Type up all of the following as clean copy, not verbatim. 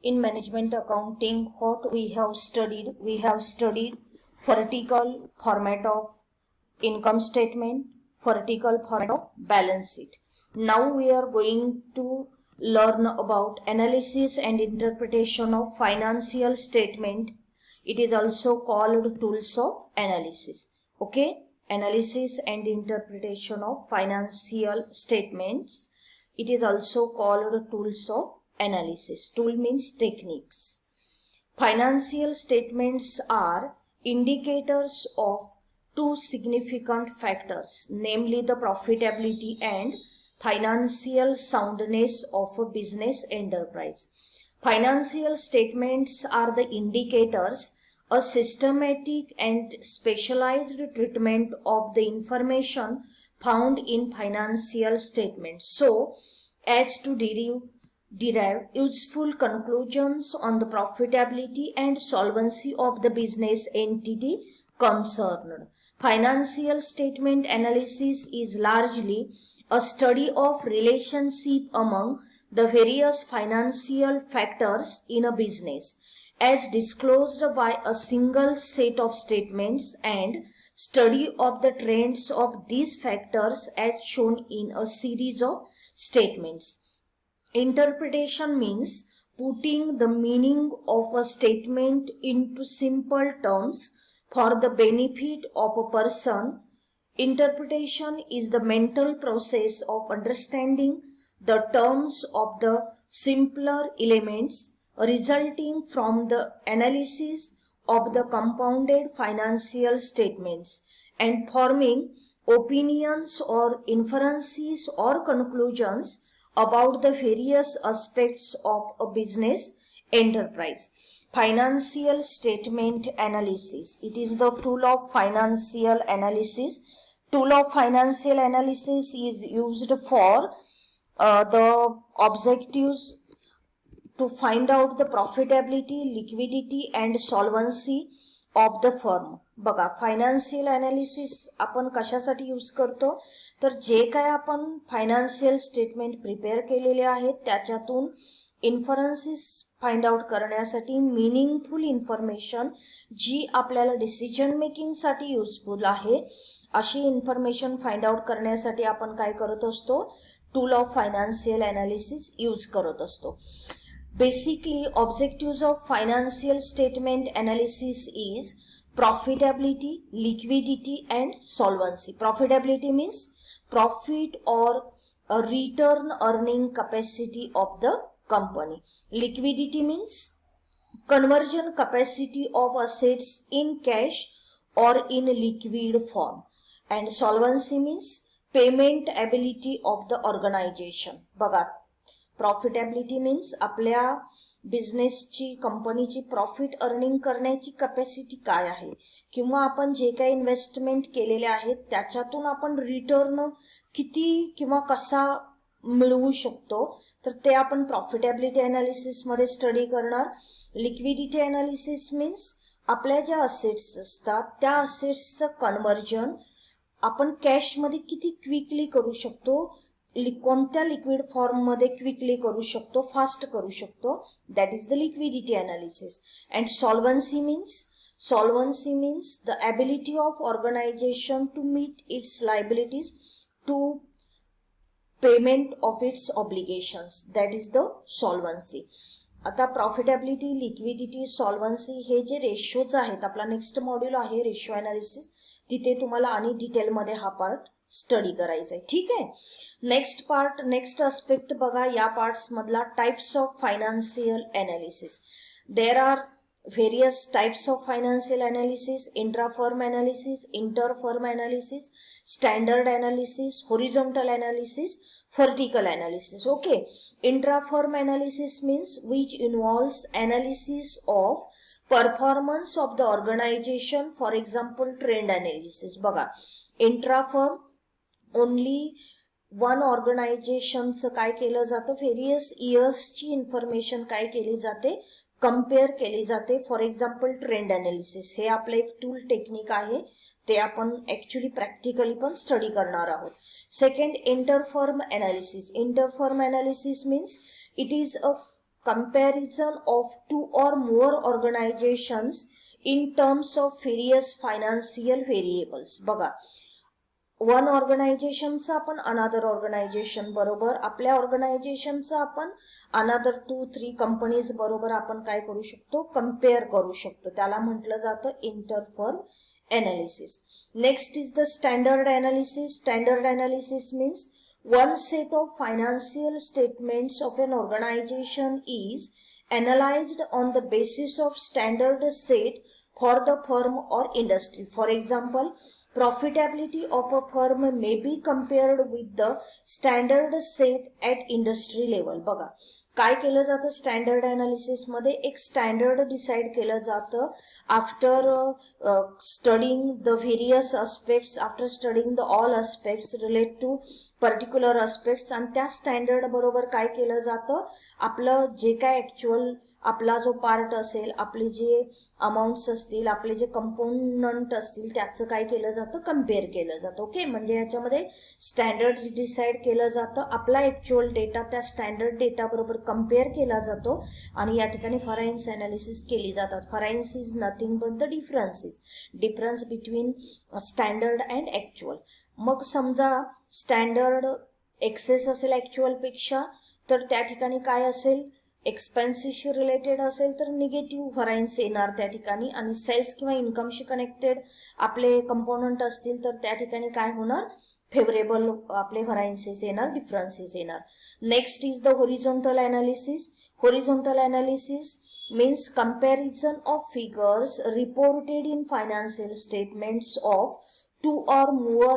In management accounting, what we have studied vertical format of income statement, vertical format of balance sheet. Now we are going to learn about analysis and interpretation of financial statement. It is also called tools of analysis. Okay, analysis and interpretation of financial statements. It is also called tools of analysis. Tool means techniques. Financial statements are indicators of two significant factors, namely the profitability and financial soundness of a business enterprise. Financial statements are the indicators, a systematic and specialized treatment of the information found in financial statements so as to derive useful conclusions on the profitability and solvency of the business entity concerned. Financial statement analysis is largely a study of relationship among the various financial factors in a business as disclosed by a single set of statements and study of the trends of these factors as shown in a series of statements. Interpretation means putting the meaning of a statement into simple terms for the benefit of a person. Interpretation is the mental process of understanding the terms of the simpler elements resulting from the analysis of the compounded financial statements and forming opinions or inferences or conclusions about the various aspects of a business enterprise. Financial statement analysis. It is the tool of financial analysis. Tool of financial analysis is used for the objectives to find out the profitability, liquidity and solvency of the firm. बघा, financial analysis आपण कशासाठी use करतो तर जे काय आपण financial statement prepare केलेले आहेत त्याच्यातून इन्फरन्सेस फाइंड आउट करण्यासाठी मीनिंगफुल इन्फॉर्मेशन जी आपल्याला डिसिजन मेकिंग साठी युजफुल आहे अशी इन्फॉर्मेशन फाइंड आउट करण्यासाठी आपण काय करत असतो, tool of financial analysis use करत असतो. Basically, objectives of financial statement analysis is profitability, liquidity and solvency. Profitability means profit or a return earning capacity of the company. Liquidity means conversion capacity of assets in cash or in liquid form. And solvency means payment ability of the organization. बघा, profitability means आपल्या बिझनेसची कंपनीची profit earning करण्याची capacity काय आहे किंवा आपण जे काही इन्व्हेस्टमेंट केलेले आहेत त्याच्यातून आपण रिटर्न किती किंवा कसा मिळवू शकतो तर ते आपण प्रॉफिटेबिलिटी अनालिसिस मध्ये स्टडी करणार. लिक्विडिटी अनालिसिस मीन्स आपल्या ज्या असेट्स असतात त्या असेट्सचं कन्व्हर्जन आपण कॅश मध्ये किती क्विकली करू शकतो, कोणत्या लिक्विड फॉर्म मध्ये क्विकली करू शकतो, फास्ट करू शकतो, that is the liquidity analysis. And solvency means the ability of organization to meet its liabilities to payment of its obligations, that is the solvency. आता प्रॉफिटेबिलिटी, लिक्विडिटी, सॉल्वन्सी हे जे ratios आहेत, आपला next module आहे ratio analysis, तिथे तुम्हाला आणि डिटेलमध्ये हा पार्ट स्टडी करायचा आहे. ठीक आहे. नेक्स्ट अस्पेक्ट बघा या पार्ट्स मधला, types of financial analysis. There are various types of financial analysis: intra-firm analysis, inter-firm analysis, standard analysis, horizontal analysis, vertical analysis. Okay, intra-firm analysis means which involves analysis of performance of the organization, for example trend analysis. बघा, intra-firm only one ऑर्गनायझेशनचं काय केलं जातं, various इयर्सची information काय केली जाते, compare केली जाते. For example trend analysis हे आपलं एक टूल टेक्निक आहे, ते आपण ऍक्च्युली प्रॅक्टिकली पण स्टडी करणार आहोत. Second, inter-firm analysis. Inter-firm analysis means it is a comparison of two or more organizations in terms of various financial variables. बघा, वन ऑर्गनायझेशनचं आपण अनादर ऑर्गनायझेशन बरोबर, आपल्या ऑर्गनायझेशनचं आपण अनादर 2-3 कंपनीज बरोबर आपण काय करू शकतो, कम्पेअर करू शकतो. त्याला म्हटलं जातं inter-firm analysis. Next is the standard analysis. Standard analysis means one set of financial statements of an organization is analyzed on the basis of standard set for the firm or industry. For example, profitability of a firm may be compared with the standard set at industry level. बघा, काय केलं जातं standard analysis मध्ये, एक standard decide केलं जातं after studying the various aspects, after studying the all aspects relate to particular aspects. आणि त्या स्टँडर्ड बरोबर काय केलं जातं, आपलं जे काय ऍक्च्युअल आपला जो पार्ट असेल, आपले जे अमाऊंट्स असतील, आपले जे कंपोनंट असतील, त्याचं काय केलं जातं, कम्पेअर केलं जातं. ओके, म्हणजे याच्यामध्ये स्टँडर्ड डिसाइड केलं जातं, आपला ऍक्च्युअल डेटा त्या स्टँडर्ड डेटा बरोबर कम्पेअर केला जातो आणि या ठिकाणी व्हरायन्स अनालिसिस केली जातात. Variance is nothing but the difference between standard and actual. मग समजा स्टँडर्ड एक्सेस असेल ऍक्च्युअल पेक्षा, तर त्या ठिकाणी काय असेल, एक्सपेन्सेसशी रिलेटेड असेल तर निगेटिव्ह व्हरायन्स येणार त्या ठिकाणी, आणि सेल्स किंवा इन्कमशी कनेक्टेड आपले कंपोनंट असतील तर त्या ठिकाणी काय होणार, फेवरेबल आपले व्हरायन्सेस येणार, डिफरन्सेस येणार. Next is the horizontal analysis. Horizontal analysis means comparison of figures reported in financial statements of two or more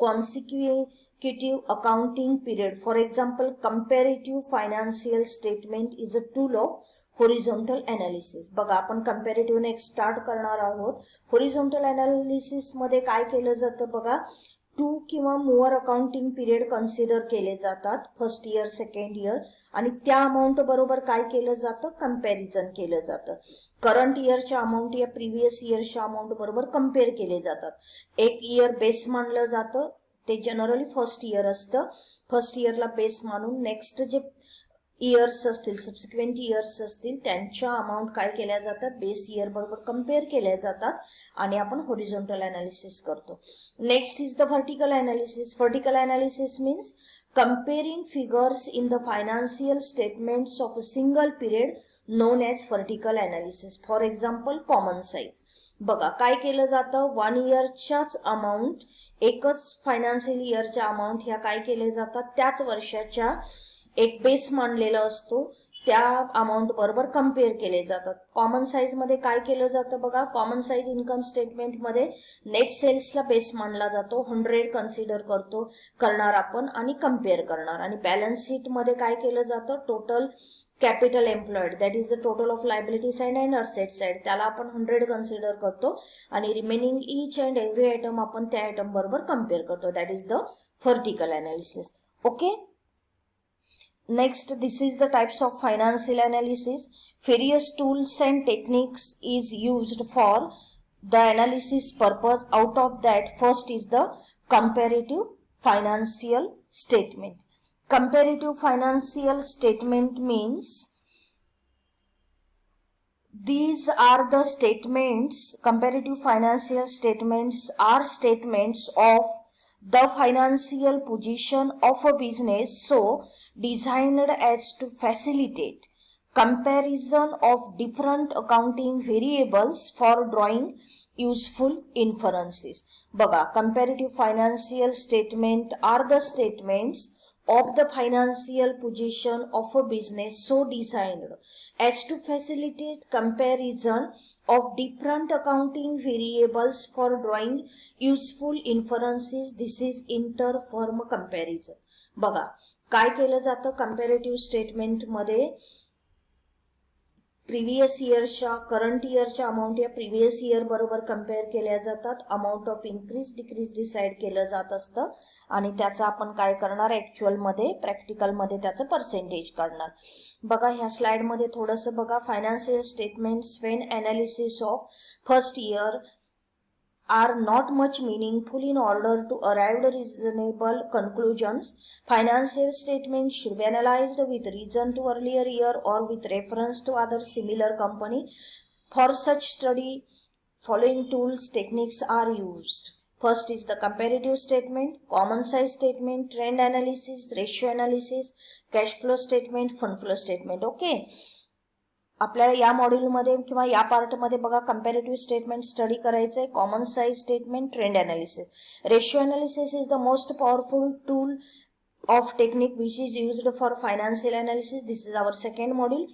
consecutive accounting period. For example, comparative financial statement is a tool of horizontal analysis. बघा, आपण comparative ने start करणार आहोत. Horizontal analysis मध्ये काय केलं जातं बघा, 2 किंवा मोर अकाउंटिंग पिरियड कन्सिडर केले जातात, फर्स्ट इयर, सेकंड इयर, आणि त्या अमाऊंट बरोबर काय केलं जातं, कंपॅरिझन केलं जातं. करंट इयरच्या अमाऊंट या प्रिव्हियस इयरच्या अमाऊंट बरोबर कम्पेअर केले जातात. एक इयर बेस मानलं जातं, ते जनरली फर्स्ट इयर असतं. फर्स्ट इयरला बेस मानून नेक्स्ट जे इयर्स असतील, सबसिक्वेंट इयर्स असतील, त्यांच्या अमाऊंट काय केल्या जातात, बेस इयर बरोबर कम्पेअर केल्या जातात आणि आपण होरिझॉन्टल अनालिसिस करतो. Next is the vertical analysis. Vertical analysis means comparing figures in the financial statements of a single period known as vertical analysis. For example, common size. बघा, काय केलं जातं, 1 इयरच्याच अमाऊंट, एकच फायनान्शियल इयरच्या अमाऊंट ह्या काय केले जातात, त्याच वर्षाच्या एक बेस मानलेला असतो, त्या अमाऊंट बरोबर कम्पेअर केले जातात. कॉमन साईज मध्ये काय केलं जातं बघा, कॉमन साईज इन्कम स्टेटमेंट मध्ये नेट सेल्सला बेस मानला जातो, 100 कन्सिडर करणार आपण आणि कम्पेअर करणार. आणि बॅलन्स शीट मध्ये काय केलं जातं, total capital employed, that is the total of liability side and asset side, त्याला आपण 100 कन्सिडर करतो आणि remaining each and every item आपण त्या आयटम बरोबर कम्पेअर करतो. That is the vertical analysis. Okay, next, this is the types of financial analysis. Various tools and techniques is used for the analysis purpose. Out of that, first is the comparative financial statement. Comparative financial statement means these are the statements, comparative financial statements are statements of the financial position of a business, so designed as to facilitate comparison of different accounting variables for drawing useful inferences. बघा, comparative financial statement are the statements of the financial position of a business so designed as to facilitate comparison of different accounting variables for drawing useful inferences. This is inter-firm comparison. बघा, काय केलं जातं comparative statement मध्ये, previous इयरच्या current इयरच्या amount या previous year बरोबर compare केल्या जातात. Amount of increase decrease decide केलं जात असतं आणि त्याचं आपण काय करणार, ऍक्च्युअल मध्ये, प्रॅक्टिकल मध्ये त्याचं पर्सेंटेज काढणार. बघा, ह्या स्लाइड मध्ये थोडंसं बघा, financial statements when analysis of first year are not much meaningful in order to arrive at reasonable conclusions. Financial statements should be analyzed with reason to earlier year or with reference to other similar company. For such study, following tools techniques are used. First is the comparative statement, common size statement, trend analysis, ratio analysis, cash flow statement, fund flow statement. Okay, आपल्याला या मॉड्यूलमध्ये किंवा या पार्टमध्ये बघा comparative statement study करायचं आहे, common size statement, trend analysis. Ratio analysis is the most powerful tool of technique which is used for financial analysis. This is our second module.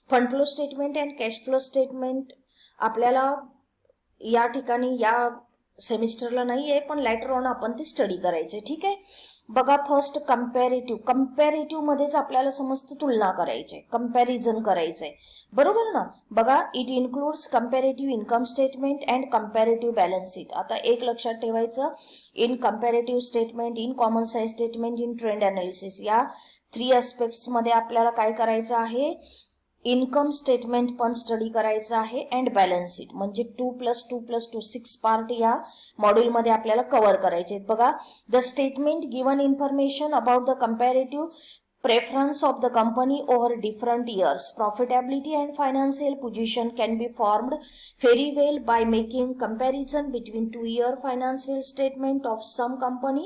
Fund flow statement and cash flow statement आपल्याला या ठिकाणी या सेमिस्टरला नाही आहे, पण later on आपण ते study करायचे. ठीक आहे, बघा फर्स्ट कंपॅरेटिव्ह मध्येच आपल्याला समजतं तुलना करायची, कंपॅरिझन करायचंय, बरोबर ना. बघा, it includes comparative income statement and comparative balance sheet. आता एक लक्षात ठेवायचं, in comparative statement, in common size statement, in trend analysis, या 3 एस्पेक्ट्स मध्ये आपल्याला काय करायचं आहे, इन्कम स्टेटमेंट पण स्टडी करायचं आहे अँड बॅलन्स शीट, म्हणजे 2+2+2 6 पार्ट या मॉड्यूलमध्ये आपल्याला कव्हर करायचे आहेत. बघा, the statement given information about the comparative preference of the company over different years. Profitability and financial position can be formed very well by making comparison between 2-year financial statement of some company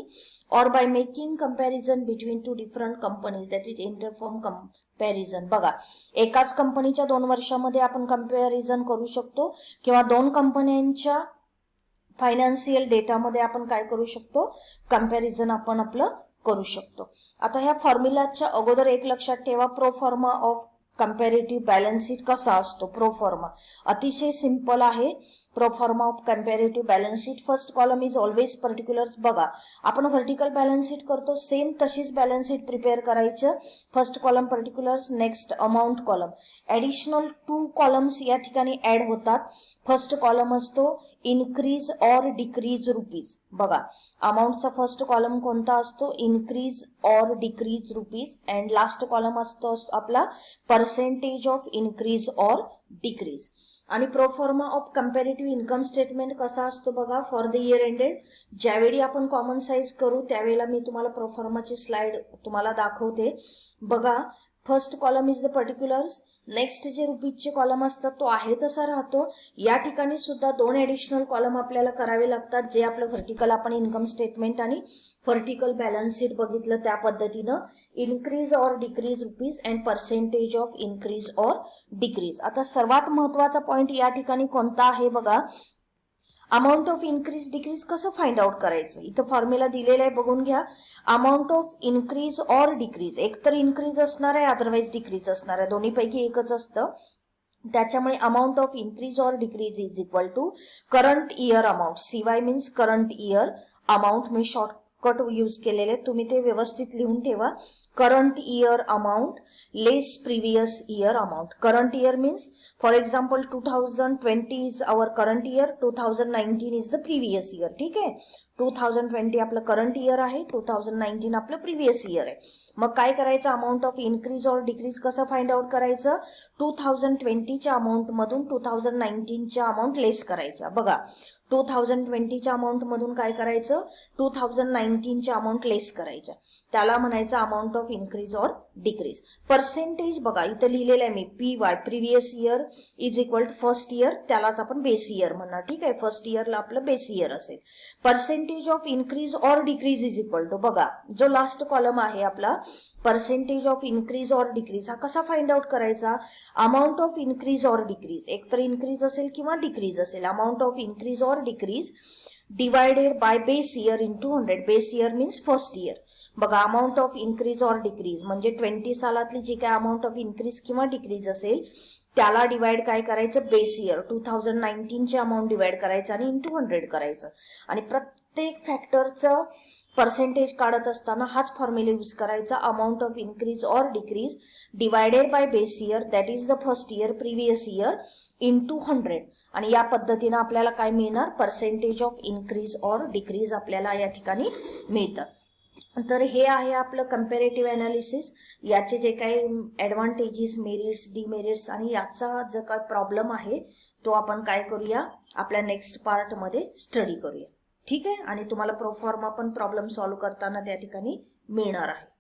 or by making comparison between 2 different companies, that is interfirm comparison. बघा, एकाच कंपनीच्या 2 वर्षामध्ये आपण comparison करू शकतो किंवा 2 कंपन्यांच्या financial डेटामध्ये आपण काय करू शकतो, कंपॅरिझन आपण आपलं करू शकतो. आता ह्या फॉर्म्युलाच्या अगोदर एक लक्षात ठेवा, proforma of comparative balance sheet कसा असतो. प्रोफॉर्मा अतिशय सिंपल आहे. Proforma of comparative balance sheet, first column is always particulars. बघा, आपण व्हर्टिकल बॅलन्स शीट करतो, सेम तशीच बॅलन्स शीट प्रिपेअर करायचं. First column particulars, next amount column, additional 2 columns या ठिकाणी ऍड होतात. फर्स्ट कॉलम असतो इन्क्रीज ऑर डिक्रीज रुपीज. बघा, अमाऊंटचा फर्स्ट कॉलम कोणता असतो, increase or decrease rupees, and last column असतो आपला percentage of increase or decrease. आणि proforma of comparative income statement कसा असतो बघा, फॉर द इयर एंडेड. ज्यावेळी आपण कॉमन साइज करू त्यावेळेला मी तुम्हाला प्रोफॉर्माची स्लाइड तुम्हाला दाखवते. बघा, first column is the particulars, next जे रुपीजचे कॉलम असतात तो आहे तसा राहतो. या ठिकाणी सुद्धा 2 ऍडिशनल कॉलम आपल्याला करावे लागतात, जे आपलं व्हर्टिकल आपण इन्कम स्टेटमेंट आणि व्हर्टिकल बॅलन्स शीट बघितलं त्या पद्धतीनं, increase or decrease rupees and percentage of increase or decrease. आता सर्वात महत्वाचा पॉइंट या ठिकाणी कोणता आहे बघा, अमाऊंट ऑफ इन्क्रीज डिक्रीज कसं फाइंड आउट करायचं. इथं फॉर्म्युला दिलेला आहे, बघून घ्या. Amount of increase or decrease, एकतर इन्क्रीज असणार आहे अदरवाइज डिक्रीज असणार आहे, दोन्हीपैकी एकच असतं. त्याच्यामुळे amount of increase or decrease is equal to current year amount. CY means current year amount. मी शॉर्टकट यूज केलेले, तुम्ही ते व्यवस्थित लिहून ठेवा. Current year amount less previous year amount. Current year means for example 2020 is our current year, 2019 is the previous year. ठीक आहे, 2020 आपलं करंट इयर आहे, 2019 आपलं प्रिव्हियस इयर आहे. मग काय करायचं, amount of increase or decrease कसं फाइंड आउट करायचं, 2020च्या अमाऊंट मधून 2019च्या अमाऊंट लेस करायच्या. बघा, 2020च्या अमाऊंट मधून काय करायचं, 2019च्या अमाऊंट लेस करायच्या, त्याला म्हणायचं amount of increase or decrease. Percentage बघा इथं लिहिलेलं आहे मी, PY previous year is equal to first year, त्यालाच आपण बेस इयर म्हणणार. ठीक आहे, फर्स्ट इयरला आपलं बेस इयर असेल. Percentage of increase or decrease is equal to, बघा जो लास्ट कॉलम आहे आपला percentage of increase or decrease, हा कसा फाइंड आउट करायचा, amount of increase or decrease, एकतर इन्क्रीज असेल किंवा डिक्रीज असेल. Amount of increase or decrease divided by base year into 100. Base year means first year. बघा, amount of increase or decrease म्हणजे 20 सालातली जी काय अमाऊंट ऑफ इन्क्रीज किंवा डिक्रीज असेल त्याला डिवाइड काय करायचं, बेस इयर 2019चे अमाऊंट डिवाइड करायचं आणि इंटू 100 करायचं. आणि प्रत्येक फॅक्टरचं पर्सेंटेज काढत असताना हाच फॉर्म्युला यूज करायचा, amount of increase or decrease divided by base year that is the first year previous year into 100. आणि या पद्धतीनं आपल्याला काय मिळणार, percentage of increase or decrease आपल्याला या ठिकाणी मिळतं. तर हे आहे आपलं कंपॅरेटिव्ह अनालिसिस. याचे जे काही ॲडव्हान्टेजेस, मेरिट्स, डिमेरिट्स आणि याचा जो काय प्रॉब्लेम आहे तो आपण काय करूया, आपल्या नेक्स्ट पार्टमध्ये स्टडी करूया. ठीक आहे. आणि तुम्हाला प्रोफॉर्मा पण प्रॉब्लेम सॉल्व्ह करताना त्या ठिकाणी मिळणार आहे.